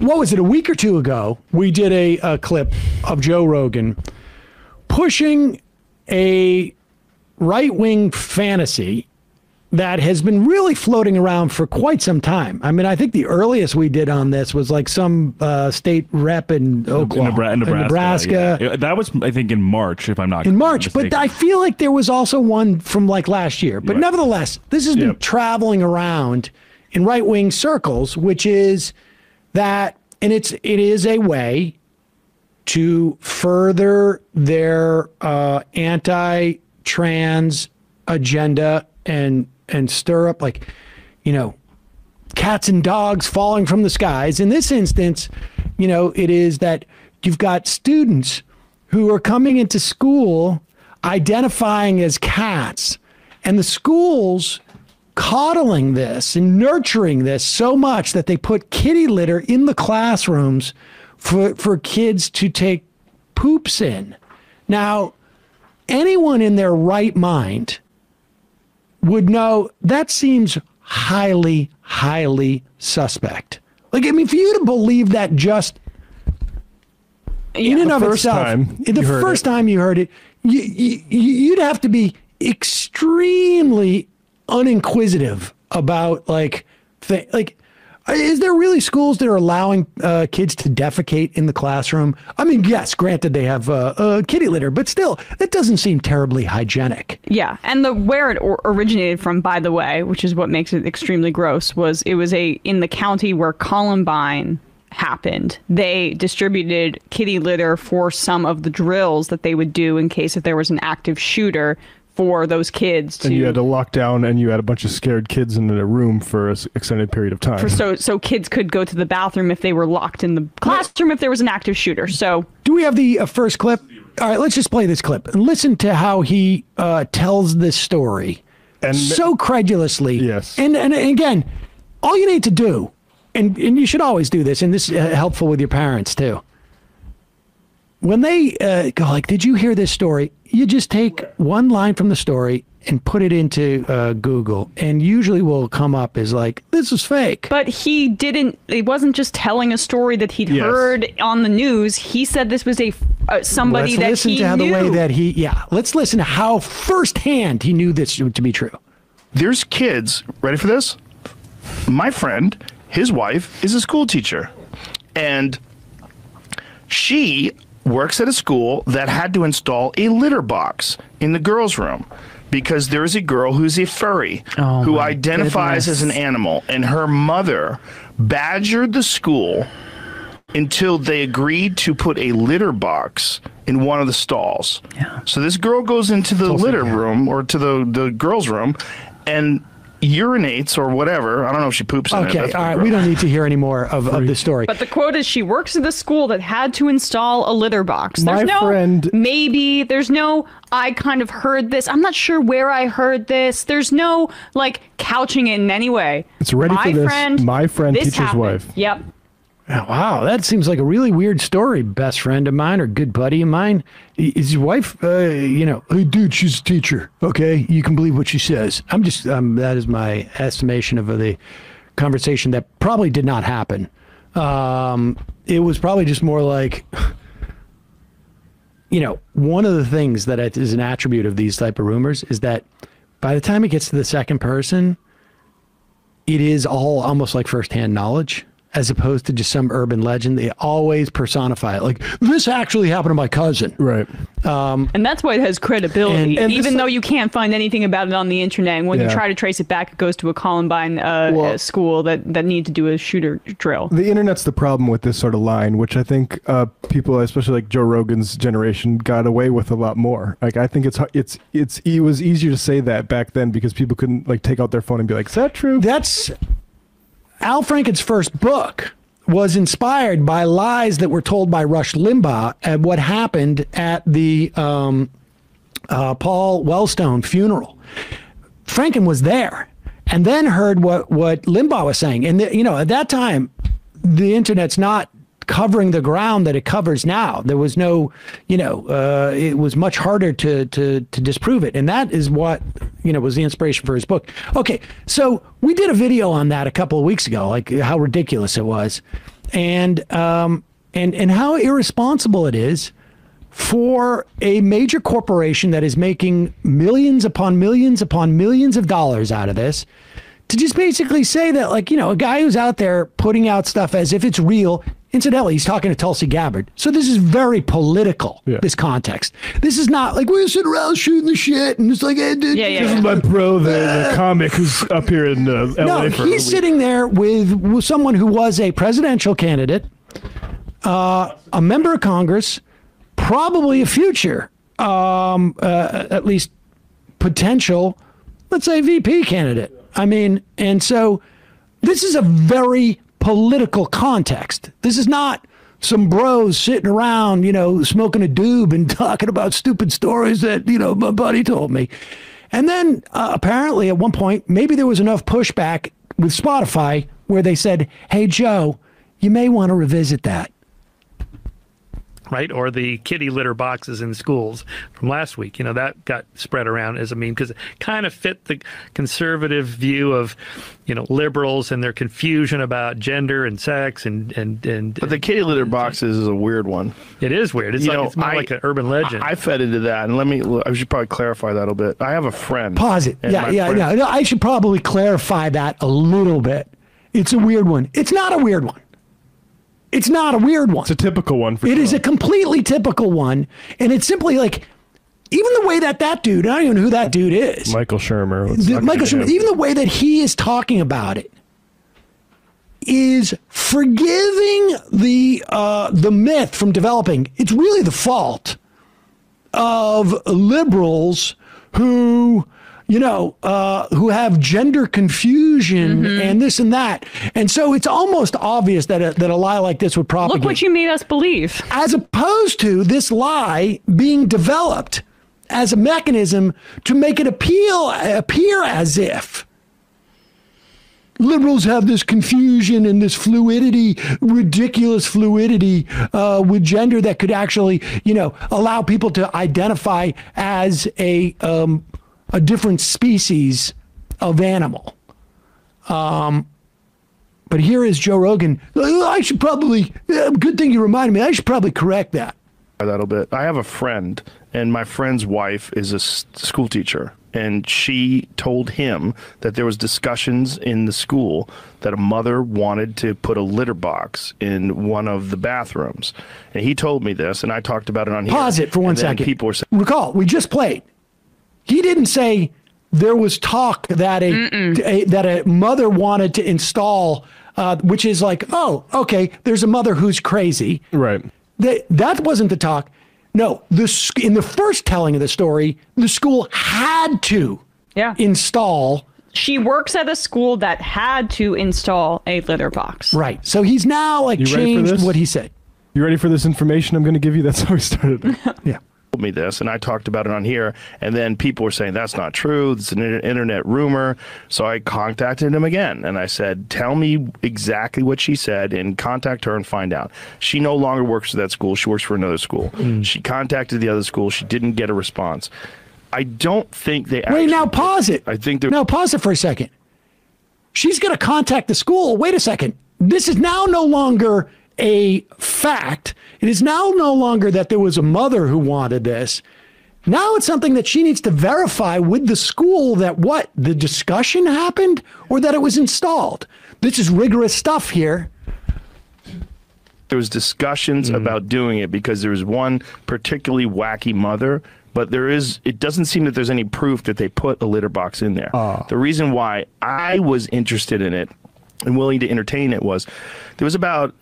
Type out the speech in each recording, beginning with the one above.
what was it, a week or two ago, we did a clip of Joe Rogan pushing a right-wing fantasy that has been really floating around for quite some time. I mean, I think the earliest we did on this was like some state rep in Oklahoma, Nebraska. Yeah. That was, I think, in March, if I'm not in March. mistaken. But I feel like there was also one from like last year. But nevertheless, this has been traveling around in right-wing circles, which is that, and it is a way to further their anti-trans agenda and stir up, like, cats and dogs falling from the skies. In this instance, it is that you've got students who are coming into school identifying as cats, and the schools coddling this and nurturing this so much that they put kitty litter in the classrooms for kids to take poops in. Now, anyone in their right mind would know that seems highly, highly suspect. Like, I mean, for you to believe that just in and of itself, the first time you heard it, you'd have to be extremely uninquisitive about is there really schools that are allowing kids to defecate in the classroom? I mean, yes, granted they have kitty litter, but still, it doesn't seem terribly hygienic. Yeah, and where it originated from, by the way, which is what makes it extremely gross, it was in the county where Columbine happened. They distributed kitty litter for some of the drills that they would do in case if there was an active shooter for those kids to... And you had to lock down, and you had a bunch of scared kids in a room for an extended period of time. So kids could go to the bathroom if they were locked in the classroom if there was an active shooter. So do we have the first clip? All right, let's just play this clip and listen to how he tells this story so credulously. Yes. And again, all you need to do, and you should always do this, and this is helpful with your parents too. When they go like, did you hear this story? You just take one line from the story and put it into Google, and usually will come up as like, this is fake. But it wasn't just telling a story that he'd heard on the news. He said this was somebody that he knew. The way that let's listen to how firsthand he knew this to be true. There's kids, ready for this? My friend, his wife, is a school teacher, and she works at a school that had to install a litter box in the girls' room because there is a girl who's a furry who identifies as an animal, and her mother badgered the school until they agreed to put a litter box in one of the stalls. Yeah. So this girl goes into the litter room, or to the girls' room, and urinates or whatever. I don't know if she poops in it. Okay, all right. We don't need to hear any more of the story. But the quote is, she works at the school that had to install a litter box. There's there's no, I kind of heard this. I'm not sure where I heard this. There's no, couching it in any way. It's ready for this. My friend, teacher's wife. Yep. Oh, wow, that seems like a really weird story. Best friend of mine or good buddy of mine. Is your wife, hey, dude, she's a teacher. Okay, you can believe what she says. I'm just, that is my estimation of the conversation that probably did not happen. It was probably just more like, one of the things that is an attribute of these type of rumors is that by the time it gets to the second person, it is all almost like firsthand knowledge, as opposed to just some urban legend. They always personify it. Like, this actually happened to my cousin. Right. And that's why it has credibility, and even though you can't find anything about it on the internet. And when you try to trace it back, it goes to a Columbine school that need to do a shooter drill. The internet's the problem with this sort of line, which I think people, especially like Joe Rogan's generation, got away with a lot more. Like, I think it was easier to say that back then because people couldn't take out their phone and be like, is that true? That's... Al Franken's first book was inspired by lies that were told by Rush Limbaugh at what happened at the Paul Wellstone funeral. Franken was there and then heard what Limbaugh was saying. And, at that time, the internet's not covering the ground that it covers now. There was no, it was much harder to disprove it. And that is what, was the inspiration for his book. Okay, so we did a video on that a couple of weeks ago, like how ridiculous it was. and how irresponsible it is for a major corporation that is making millions upon millions upon millions of dollars out of this to just basically say that, like, you know, a guy who's out there putting out stuff as if it's real. Incidentally, he's talking to Tulsi Gabbard. So this is very political, this context. This is not like we're sitting around shooting the shit and it's like, hey, dude. This is my bro, the comic who's up here in LA. No, he's sitting there with someone who was a presidential candidate, a member of Congress, probably a future, at least potential, let's say, VP candidate. I mean, and so this is a very political context. This is not some bros sitting around, you know, smoking a doob and talking about stupid stories that, you know, my buddy told me. And then apparently at one point, maybe there was enough pushback with Spotify where they said, hey, Joe, you may want to revisit that. Right, or the kitty litter boxes in schools from last week. You know, that got spread around as a meme because it kind of fit the conservative view of, you know, liberals and their confusion about gender and sex and. But the kitty litter boxes is a weird one. It is weird. It's it's more like an urban legend. I fed into that, and I should probably clarify that a little bit. I have a friend. Pause it. Yeah. No, I should probably clarify that a little bit. It's a weird one. It's not a weird one. It's not a weird one. It's a typical one. It is a completely typical one. And it's simply like, even the way that dude, I don't even know who that dude is. Michael Shermer. Michael Shermer, even the way that he is talking about it is forgiving the myth from developing. It's really the fault of liberals who, you know, who have gender confusion and this and that. And so it's almost obvious that a lie like this would propagate. Look what you made us believe. As opposed to this lie being developed as a mechanism to make it appear as if liberals have this confusion and this fluidity, ridiculous fluidity with gender that could actually, you know, allow people to identify as a different species of animal. But here is Joe Rogan. I should probably, good thing you reminded me, I should probably correct that. A little bit. I have a friend, and my friend's wife is a school teacher, and she told him that there was discussions in the school that a mother wanted to put a litter box in one of the bathrooms. And he told me this, and I talked about it on here. Pause it for 1 second. People were saying, recall, we just played. He didn't say there was talk that a mother wanted to install, which is like, oh, okay, there's a mother who's crazy. Right. That wasn't the talk. No, in the first telling of the story, the school had to install. She works at a school that had to install a litter box. Right. So he's now like changed what he said. You ready for this information I'm going to give you? That's how we started. Yeah. Me this, and I talked about it on here, and then people were saying that's not true, it's an internet rumor. So I contacted him again, and I said, tell me exactly what she said and contact her and find out. She no longer works for that school. She works for another school. She contacted the other school. She didn't get a response. I don't think they actually... Wait, now pause it. I think now pause it for a second. She's going to contact the school. Wait a second. This is now no longer a fact. It is now no longer that there was a mother who wanted this. Now it's something that she needs to verify with the school that the discussion happened or that it was installed. This is rigorous stuff here. There was discussions about doing it because there was one particularly wacky mother, but it doesn't seem that there's any proof that they put a litter box in there. The reason why I was interested in it and willing to entertain it was there was about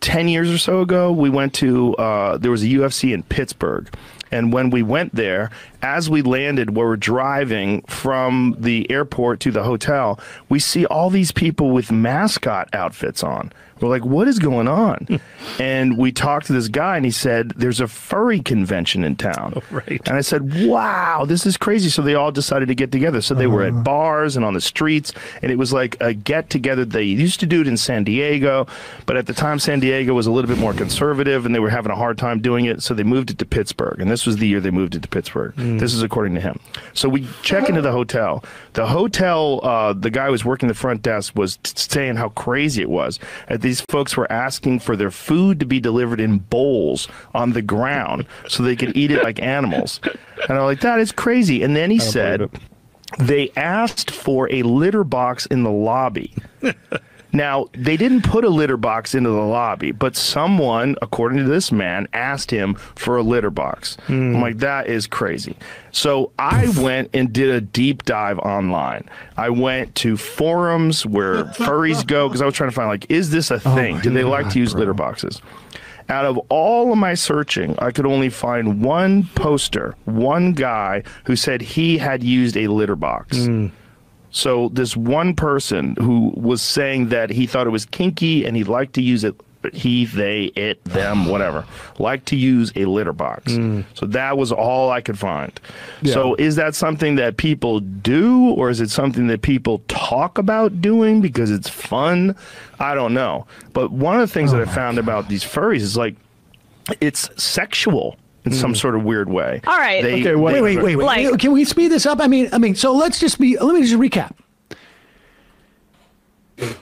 10 years or so ago, we went to, there was a UFC in Pittsburgh. And when we went there, as we landed, where we're driving from the airport to the hotel, we see all these people with mascot outfits on. We're like, what is going on? And we talked to this guy, and he said, there's a furry convention in town. Oh, right. And I said, wow, this is crazy. So they all decided to get together. So they were at bars and on the streets, and it was like a get-together. They used to do it in San Diego, but at the time, San Diego was a little bit more conservative, and they were having a hard time doing it, so they moved it to Pittsburgh. And this was the year they moved it to Pittsburgh. This is according to him. So we check into the hotel. The hotel, the guy who was working the front desk was saying how crazy it was. And these folks were asking for their food to be delivered in bowls on the ground so they could eat it like animals. And I'm like, that is crazy. And then he said they asked for a litter box in the lobby. Now, they didn't put a litter box into the lobby, but someone, according to this man, asked him for a litter box. I'm like, that is crazy. So I went and did a deep dive online. I went to forums where furries go, because I was trying to find, like, is this a thing? Do they like to use litter boxes? Out of all of my searching, I could only find one poster, one guy who said he had used a litter box. So this one person who was saying that he thought it was kinky and he'd like to use it, he, they, it, them, whatever, like to use a litter box. So that was all I could find. Yeah. So is that something that people do, or is it something that people talk about doing because it's fun? I don't know. But one of the things that I found about these furries is, like, it's sexual in some sort of weird way. All right. Okay, wait. Like, can we speed this up? I mean, so let me just recap.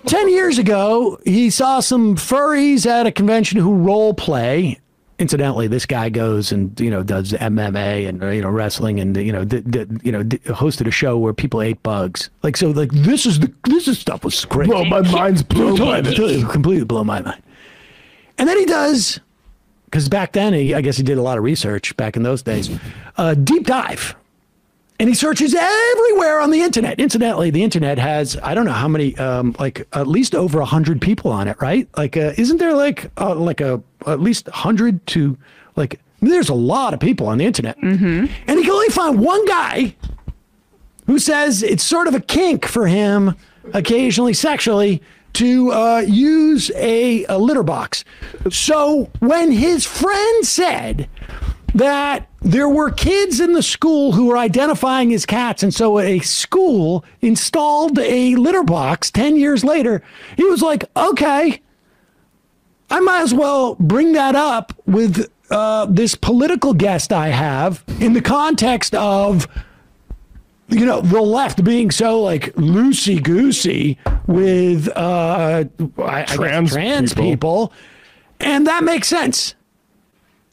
10 years ago, he saw some furries at a convention who role play. Incidentally, this guy goes and, does MMA and, wrestling and, hosted a show where people ate bugs. This stuff was crazy. Well, my mind's blown. Completely blown my mind. And then he does, because back then, I guess he did a lot of research back in those days, deep dive. And he searches everywhere on the internet. Incidentally, the internet has, I don't know how many, at least over 100 people on it, right? Isn't there at least 100 to, there's a lot of people on the internet. And he can only find one guy who says it's sort of a kink for him, occasionally sexually, to use a litter box. So when his friend said that there were kids in the school who were identifying as cats, and so a school installed a litter box 10 years later, he was like, okay, I might as well bring that up with this political guest I have in the context of, the left being so loosey-goosey with trans people. And that makes sense.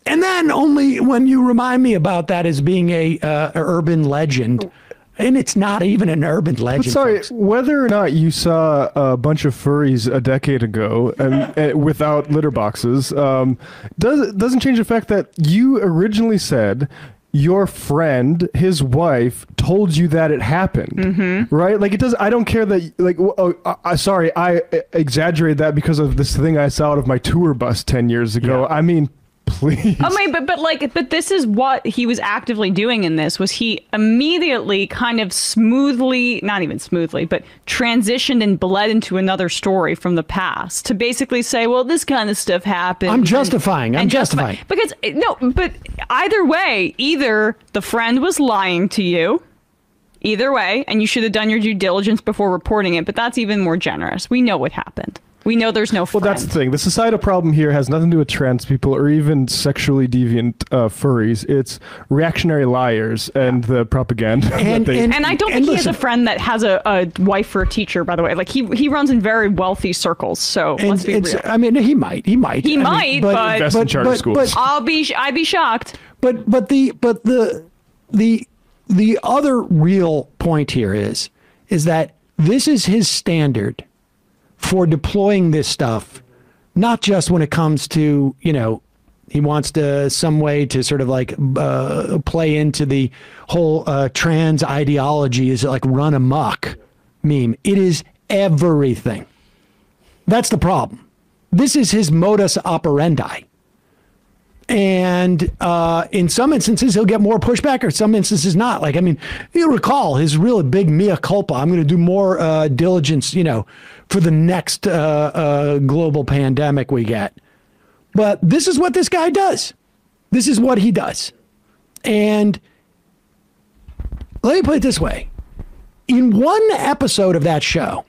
And then only when you remind me about that as being a urban legend, and it's not even an urban legend. But sorry, folks. whether or not you saw a bunch of furries a decade ago and without litter boxes, doesn't change the fact that you originally said your friend, his wife, told you that it happened, right? It does. I don't care that. Sorry, I exaggerated that because of this thing I saw out of my tour bus 10 years ago. Yeah. I mean, please. But this is what he was actively doing in this, was he immediately kind of smoothly, not even smoothly, but transitioned and bled into another story from the past to basically say, well, this kind of stuff happened. I'm justifying. Because, but either way, either the friend was lying to you, either way, and you should have done your due diligence before reporting it, but that's even more generous. We know what happened. We know there's no friend. Well, that's the thing. The societal problem here has nothing to do with trans people or even sexually deviant furries. It's reactionary liars and the propaganda. And I don't think he has a friend that has a wife for a teacher, by the way. He runs in very wealthy circles, so let's be real. I mean, he might. He might, but invest in charter schools. I'd be shocked. But the other real point here is that this is his standard for deploying this stuff, not just when it comes to, he wants to some way to sort of play into the whole trans ideology is run amok meme. It is everything. That's the problem. This is his modus operandi. And in some instances, he'll get more pushback, or some instances not. You recall his really big mea culpa. I'm going to do more diligence, for the next global pandemic we get. But this is what this guy does. This is what he does. And let me put it this way. In one episode of that show,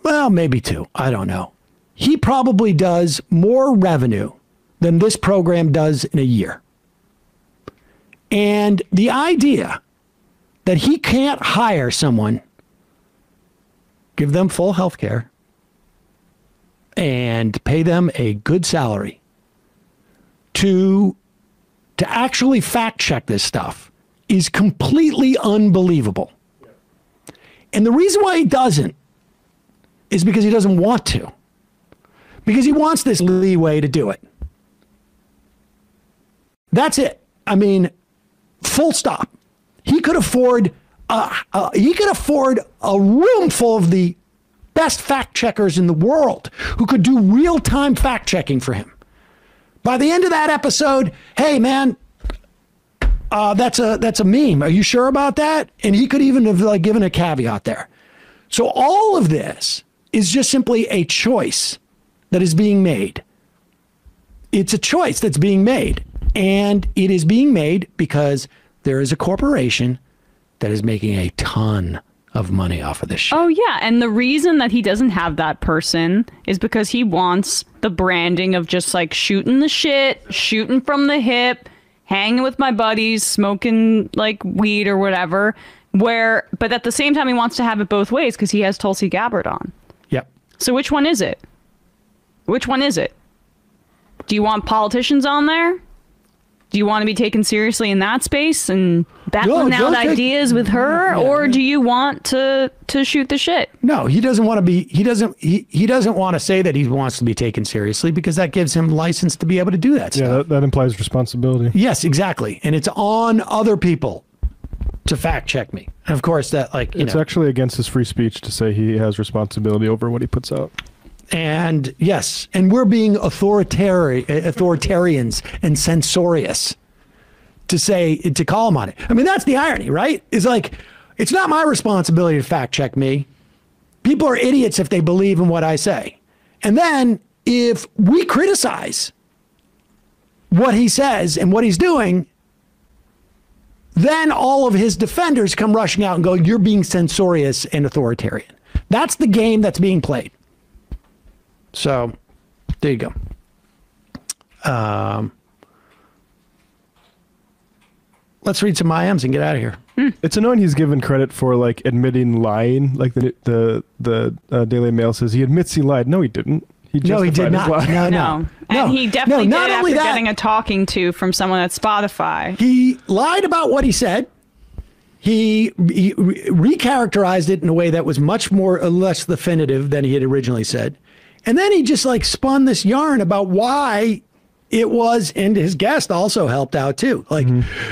well, maybe two, I don't know, he probably does more revenue than this program does in a year. And the idea that he can't hire someone, give them full health care, and pay them a good salary to actually fact check this stuff is completely unbelievable. And the reason why he doesn't is because he doesn't want to. Because he wants this leeway to do it. That's it. I mean, full stop. He could afford a room full of the best fact checkers in the world who could do real-time fact checking for him. By the end of that episode, hey man, that's a meme. Are you sure about that? And he could even have like given a caveat there. So all of this is just simply a choice that is being made. It's a choice that's being made. And it is being made because there is a corporation that is making a ton of money off of this shit. Oh, yeah. And the reason that he doesn't have that person is because he wants the branding of just like shooting the shit, shooting from the hip, hanging with my buddies, smoking like weed or whatever. But at the same time, he wants to have it both ways because he has Tulsi Gabbard on. Yep. So which one is it? Which one is it? Do you want politicians on there? Do you want to be taken seriously in that space and battling out ideas with her, or do you want to shoot the shit? No, he doesn't want to be. He doesn't want to say that he wants to be taken seriously because that gives him license to be able to do that stuff. Yeah, that implies responsibility. Yes, exactly, and it's on other people to fact check me. And of course, that it's actually against his free speech to say he has responsibility over what he puts out. And yes, and we're being authoritarians and censorious to call him on it. I mean, that's the irony, right? It's like, it's not my responsibility to fact check me. People are idiots if they believe in what I say. And then if we criticize what he says and what he's doing, then all of his defenders come rushing out and go, you're being censorious and authoritarian. That's the game that's being played. So, there you go. Let's read some IMs and get out of here. It's annoying he's given credit for like admitting lying. Like the Daily Mail says he admits he lied. No, he didn't. He did not. No. And he definitely not did only after that, getting a talking to from someone at Spotify. He lied about what he said. He recharacterized it in a way that was much more or less definitive than he had originally said. And then he just like spun this yarn about why it was, and his guest also helped out too. Like,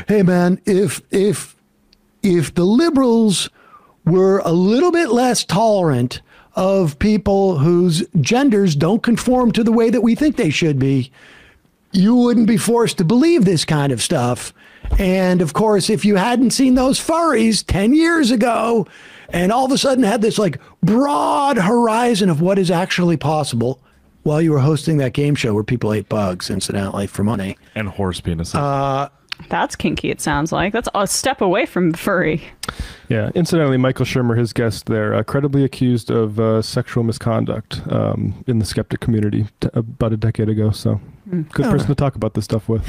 hey man, if the liberals were a little bit less tolerant of people whose genders don't conform to the way that we think they should be, you wouldn't be forced to believe this kind of stuff. And of course, if you hadn't seen those furries 10 years ago, and all of a sudden had this like broad horizon of what is actually possible while you were hosting that game show where people ate bugs, incidentally, for money. And horse penises. That's kinky, it sounds like. That's a step away from furry. Yeah. Incidentally, Michael Shermer, his guest there, credibly accused of sexual misconduct in the skeptic community about a decade ago. So good person to talk about this stuff with.